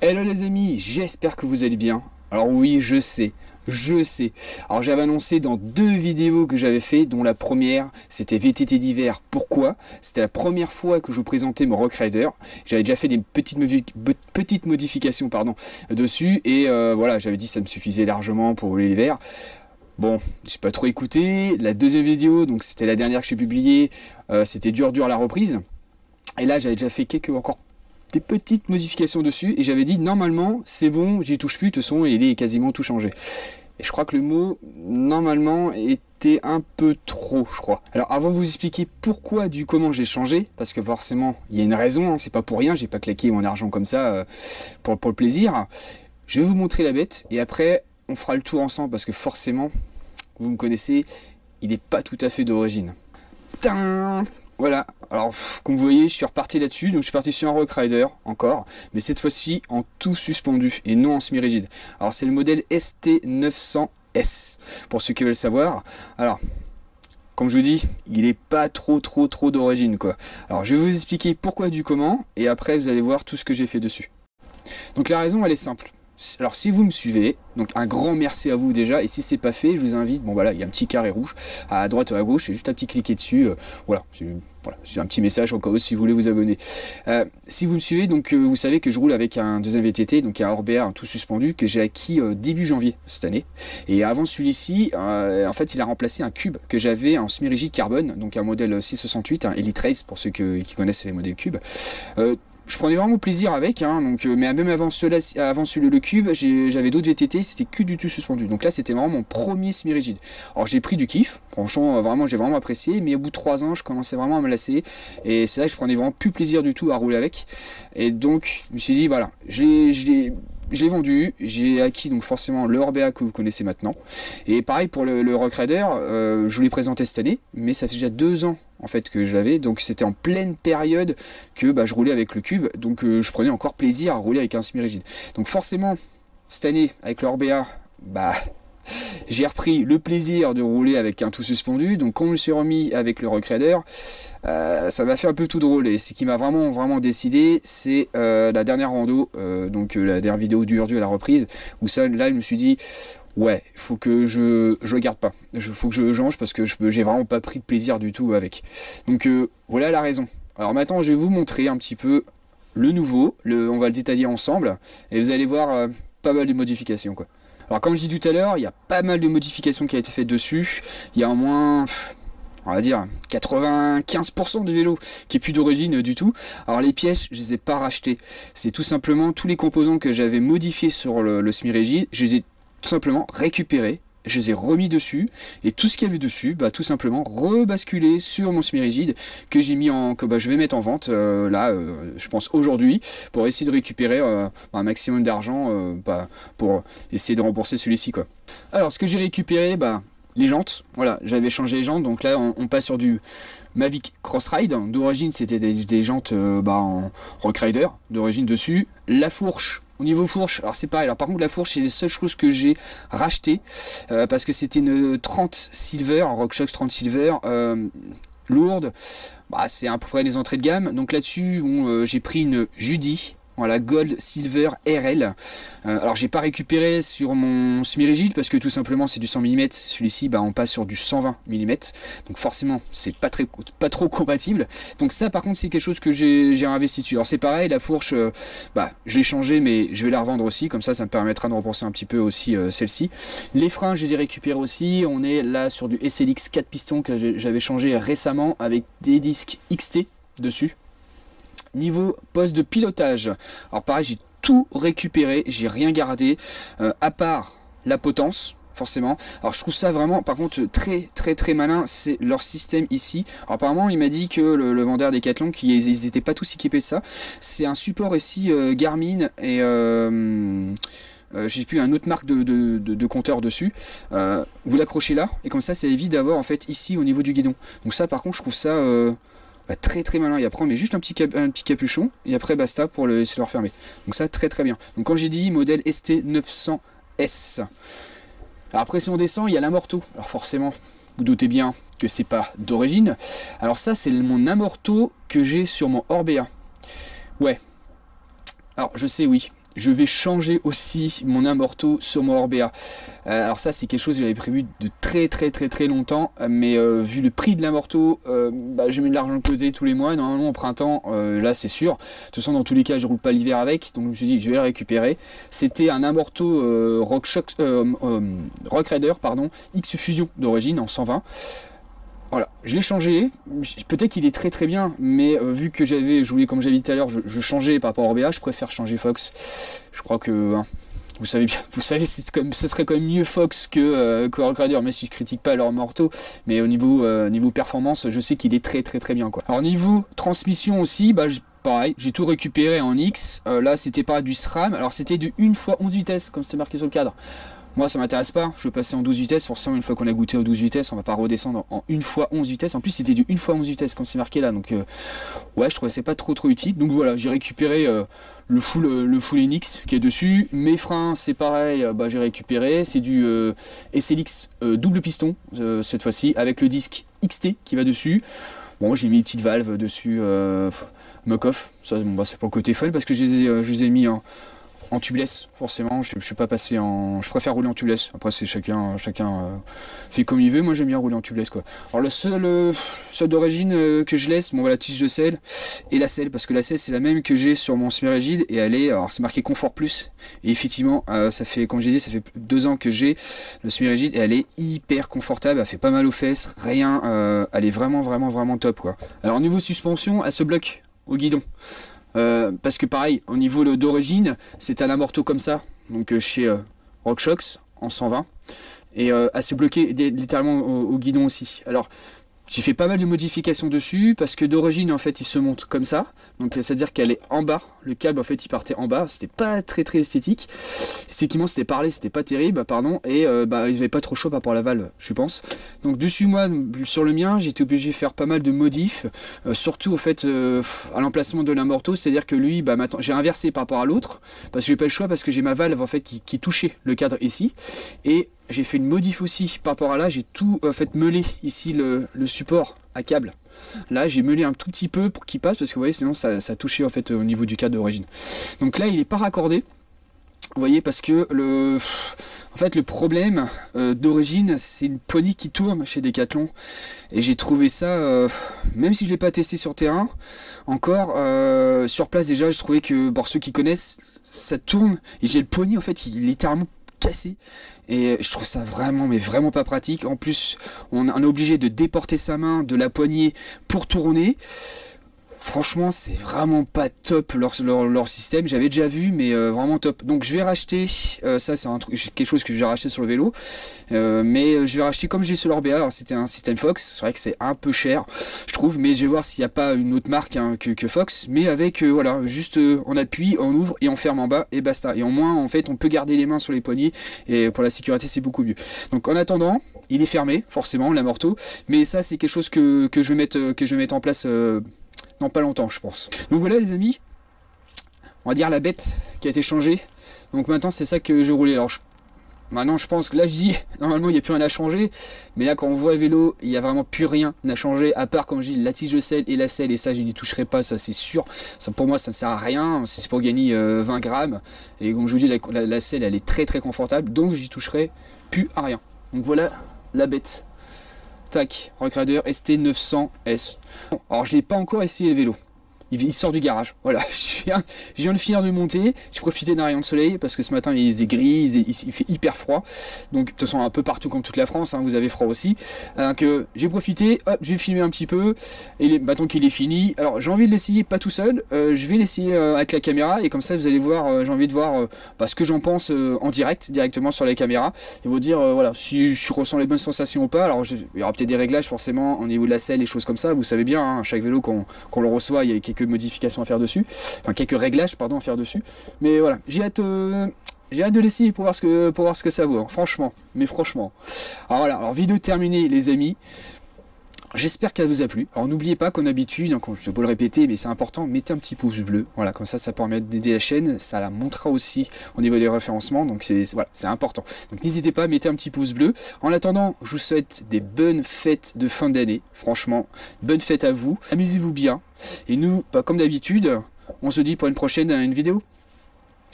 Hello les amis, j'espère que vous allez bien. Alors oui, je sais. Alors j'avais annoncé dans 2 vidéos que j'avais fait, dont la première, c'était VTT d'hiver. Pourquoi? C'était la première fois que je vous présentais mon Rock Rider. J'avais déjà fait des petites modifications dessus, et voilà, j'avais dit que ça me suffisait largement pour rouler l'hiver. Bon, j'ai pas trop écouté. La deuxième vidéo, donc c'était la dernière que j'ai publiée, c'était dur la reprise. Et là, j'avais déjà fait encore des petites modifications dessus, et j'avais dit normalement c'est bon, j'y touche plus, de toute façon il est quasiment tout changé. Et je crois que le mot normalement était un peu trop, je crois. Alors avant de vous expliquer pourquoi du comment j'ai changé, parce que forcément il y a une raison, hein, c'est pas pour rien, j'ai pas claqué mon argent comme ça pour le plaisir. Je vais vous montrer la bête et après on fera le tour ensemble, parce que forcément vous me connaissez, il n'est pas tout à fait d'origine. Voilà, alors comme vous voyez, je suis reparti là-dessus, donc je suis parti sur un Rock Rider encore, mais cette fois-ci en tout suspendu et non en semi-rigide. Alors c'est le modèle ST900S, pour ceux qui veulent savoir. Alors, comme je vous dis, il n'est pas trop d'origine quoi. Alors je vais vous expliquer pourquoi du comment, et après vous allez voir tout ce que j'ai fait dessus. Donc la raison elle est simple. Alors si vous me suivez, donc un grand merci à vous déjà, et si c'est pas fait, je vous invite, bon voilà, il y a un petit carré rouge à droite ou à gauche, c'est juste un petit cliquer dessus, voilà, c'est un petit message au cas où si vous voulez vous abonner. Si vous me suivez, donc vous savez que je roule avec un deuxième VTT, donc un Orbea, un tout suspendu, que j'ai acquis début janvier cette année. Et avant celui-ci, en fait il a remplacé un cube que j'avais en semi-rigide carbone, donc un modèle 668, un Elite Race pour ceux qui connaissent les modèles cubes. Je prenais vraiment plaisir avec, hein, donc, mais même avant le cube, j'avais d'autres VTT, c'était que du tout suspendu. Donc là, c'était vraiment mon premier semi-rigide. Alors j'ai pris du kiff, franchement, j'ai vraiment apprécié, mais au bout de 3 ans, je commençais vraiment à me lasser. Et c'est là que je prenais vraiment plus plaisir du tout à rouler avec. Et donc, je me suis dit, voilà, je l'ai vendu, j'ai acquis donc forcément le Orbea que vous connaissez maintenant. Et pareil pour le Rock Rider, je vous l'ai présenté cette année, mais ça fait déjà 2 ans en fait que je l'avais, donc c'était en pleine période que je roulais avec le cube, donc je prenais encore plaisir à rouler avec un semi-rigide. Donc forcément, cette année avec le Orbea, j'ai repris le plaisir de rouler avec un tout suspendu, donc quand je me suis remis avec le Rock Rider, ça m'a fait un peu tout drôle, et ce qui m'a vraiment décidé, c'est la dernière rando, donc la dernière vidéo du à la reprise, où là je me suis dit, ouais, faut que je le garde pas, faut que je change, parce que j'ai vraiment pas pris de plaisir du tout avec. Donc voilà la raison. Alors maintenant je vais vous montrer un petit peu le nouveau, on va le détailler ensemble, et vous allez voir pas mal de modifications quoi. Alors comme je dis tout à l'heure, il y a pas mal de modifications qui a été faites dessus. Il y a au moins, on va dire, 95% du vélo qui est plus d'origine du tout. Alors les pièces, je les ai pas rachetées. C'est tout simplement tous les composants que j'avais modifiés sur le semi-rigide, je les ai tout simplement récupérés. Je les ai remis dessus, et tout ce qu'il y avait dessus, tout simplement rebasculé sur mon semi-rigide que j'ai mis que je vais mettre en vente je pense aujourd'hui, pour essayer de récupérer un maximum d'argent pour essayer de rembourser celui-ci quoi. Alors ce que j'ai récupéré, les jantes, voilà, j'avais changé les jantes, donc là on passe sur du Mavic Cross Ride. D'origine c'était des jantes en Rock Rider d'origine dessus. La fourche, au niveau fourche, alors c'est pareil, alors par contre la fourche c'est les seules choses que j'ai racheté parce que c'était une 30 Silver, RockShox 30 Silver, lourde, c'est à peu près les entrées de gamme, donc là-dessus j'ai pris une Judy. Voilà, Gold Silver RL. Alors j'ai pas récupéré sur mon semi-rigide parce que tout simplement c'est du 100 mm. Celui-ci on passe sur du 120 mm. Donc forcément c'est pas trop compatible. Donc ça par contre c'est quelque chose que j'ai investi dessus. Alors c'est pareil, la fourche je l'ai changé, mais je vais la revendre aussi. Comme ça me permettra de rembourser un petit peu aussi celle-ci. Les freins je les ai récupérés aussi. On est là sur du SLX 4 pistons que j'avais changé récemment avec des disques XT dessus. Niveau poste de pilotage, alors pareil, j'ai tout récupéré, j'ai rien gardé, à part la potence, forcément. Alors je trouve ça vraiment, par contre, très malin, c'est leur système ici. Alors apparemment, il m'a dit que le vendeur Decathlon, ils étaient pas tous équipés de ça. C'est un support ici Garmin et j'ai plus un autre marque de compteur dessus. Vous l'accrochez là, et comme ça évite d'avoir en fait ici au niveau du guidon. Donc ça par contre, je trouve ça très malin, et après on met juste un petit capuchon et après basta pour le laisser le refermer. Donc ça très bien. Donc quand j'ai dit modèle ST900S. Alors après si on descend, il y a l'amorto. Alors forcément vous doutez bien que c'est pas d'origine. Alors ça c'est mon amorto que j'ai sur mon Orbea. Ouais. Alors je sais, oui, je vais changer aussi mon amorto sur mon Orbea. Alors ça c'est quelque chose que j'avais prévu de très longtemps, mais vu le prix de l'amorto, je mets de l'argent de côté tous les mois, normalement au printemps, là c'est sûr. De toute façon dans tous les cas je roule pas l'hiver avec, donc je me suis dit je vais le récupérer. C'était un amorto Rock Rider pardon, X Fusion d'origine en 120. Voilà, je l'ai changé, peut-être qu'il est très bien, mais vu que je voulais comme j'avais dit tout à l'heure, je changeais par rapport à Orbea, je préfère changer Fox. Je crois que, vous savez, ce serait quand même mieux Fox que Rock Rider, même si je critique pas leur morceau, mais au niveau performance, je sais qu'il est très bien quoi. Alors niveau transmission aussi, pareil, j'ai tout récupéré en X, là c'était pas du SRAM, alors c'était du 1x11 vitesses, comme c'était marqué sur le cadre. Moi ça m'intéresse pas, je veux passer en 12 vitesses, forcément une fois qu'on a goûté aux 12 vitesses, on va pas redescendre en 1x11 vitesses, en plus c'était du 1x11 vitesses comme c'est marqué là, donc ouais je trouvais c'est pas trop utile, donc voilà j'ai récupéré le full NX qui est dessus, mes freins c'est pareil, j'ai récupéré, c'est du SLX double piston cette fois-ci, avec le disque XT qui va dessus. Bon j'ai mis une petite valve dessus, Muck-Off, ça c'est pour le côté fun parce que je les ai mis en tubeless, forcément, je suis pas passé en... Je préfère rouler en tubeless, après c'est chacun fait comme il veut, moi j'aime bien rouler en tubeless quoi. Alors le seul d'origine que je laisse, la tige de selle et la selle, parce que la selle c'est la même que j'ai sur mon semi-rigide et elle est, alors c'est marqué confort plus, et effectivement ça fait, comme j'ai dit, ça fait 2 ans que j'ai le semi-rigide et elle est hyper confortable, elle fait pas mal aux fesses, rien, elle est vraiment top quoi. Alors niveau suspension, elle se bloque au guidon. Parce que pareil, au niveau d'origine, c'est un amorto comme ça, donc chez RockShox en 120, et à se bloquer littéralement au guidon aussi. Alors j'ai fait pas mal de modifications dessus parce que d'origine en fait il se monte comme ça, donc c'est à dire qu'elle est en bas, le câble en fait il partait en bas, c'était pas très esthétique, esthétiquement c'était pas terrible pardon, et il avait pas trop chaud par rapport à la valve je pense, donc dessus moi sur le mien j'étais obligé de faire pas mal de modifs, surtout au fait à l'emplacement de l'amorto, c'est à dire que lui maintenant j'ai inversé par rapport à l'autre parce que j'ai pas le choix, parce que j'ai ma valve en fait qui touchait le cadre ici, et j'ai fait une modif aussi par rapport à là, j'ai tout meulé ici le support à câble. Là j'ai meulé un tout petit peu pour qu'il passe, parce que vous voyez sinon ça touchait en fait au niveau du cadre d'origine. Donc là il est pas raccordé, vous voyez, parce que le problème d'origine c'est une poignée qui tourne chez Decathlon, et j'ai trouvé ça, même si je l'ai pas testé sur terrain encore, sur place déjà je trouvais que pour ceux qui connaissent ça tourne, et j'ai le poignet en fait il est littéralement cassé, et je trouve ça vraiment pas pratique. En plus on est obligé de déporter sa main de la poignée pour tourner. Franchement c'est vraiment pas top leur système, j'avais déjà vu, mais vraiment top. Donc je vais racheter, ça c'est quelque chose que je vais racheter sur le vélo, mais je vais racheter comme j'ai sur l'Orbea. Alors c'était un système Fox, c'est vrai que c'est un peu cher je trouve, mais je vais voir s'il n'y a pas une autre marque que Fox, mais avec voilà, juste on appuie, on ouvre et on ferme en bas et basta, et au moins en fait on peut garder les mains sur les poignées, et pour la sécurité c'est beaucoup mieux. Donc en attendant il est fermé forcément l'amorto, mais ça c'est quelque chose que je vais mettre en place dans pas longtemps je pense. Donc voilà les amis, on va dire la bête qui a été changée. Donc maintenant c'est ça que je roulais. Alors maintenant je pense que là je dis normalement il n'y a plus rien à changer, mais là quand on voit le vélo il n'y a vraiment plus rien à changer, à part quand je dis la tige de selle et la selle, et ça je n'y toucherai pas, ça c'est sûr, ça pour moi ça ne sert à rien, c'est pour gagner 20 grammes, et comme je vous dis la selle elle est très confortable, donc j'y toucherai plus à rien. Donc voilà la bête. Tac, Rock Rider ST900S. Alors je l'ai pas encore essayé le vélo, il sort du garage, voilà, je viens de finir de monter, j'ai profité d'un rayon de soleil, parce que ce matin il faisait gris, il fait hyper froid, donc de toute façon un peu partout comme toute la France, hein, vous avez froid aussi, que j'ai profité, hop, j'ai filmé un petit peu, et maintenant qu'il est fini, alors j'ai envie de l'essayer pas tout seul, je vais l'essayer avec la caméra, et comme ça vous allez voir, j'ai envie de voir ce que j'en pense en directement sur la caméra, et vous dire voilà, si je ressens les bonnes sensations ou pas. Alors il y aura peut-être des réglages forcément au niveau de la selle, et choses comme ça, vous savez bien, hein, chaque vélo qu'on le reçoit, il y a quelques modifications à faire dessus, enfin quelques réglages pardon à faire dessus, mais voilà, j'ai hâte de l'essayer pour voir ce que ça vaut, hein, franchement. Alors voilà, alors vidéo terminée les amis, j'espère qu'elle vous a plu. Alors n'oubliez pas qu'en habitude, donc je peux le répéter mais c'est important, mettez un petit pouce bleu, voilà, comme ça permet d'aider la chaîne, ça la montrera aussi au niveau des référencements, donc c'est important, donc n'hésitez pas, mettez un petit pouce bleu. En attendant, je vous souhaite des bonnes fêtes de fin d'année, franchement, bonnes fêtes à vous, amusez-vous bien, et nous, comme d'habitude, on se dit pour une prochaine vidéo.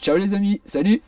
Ciao les amis, salut!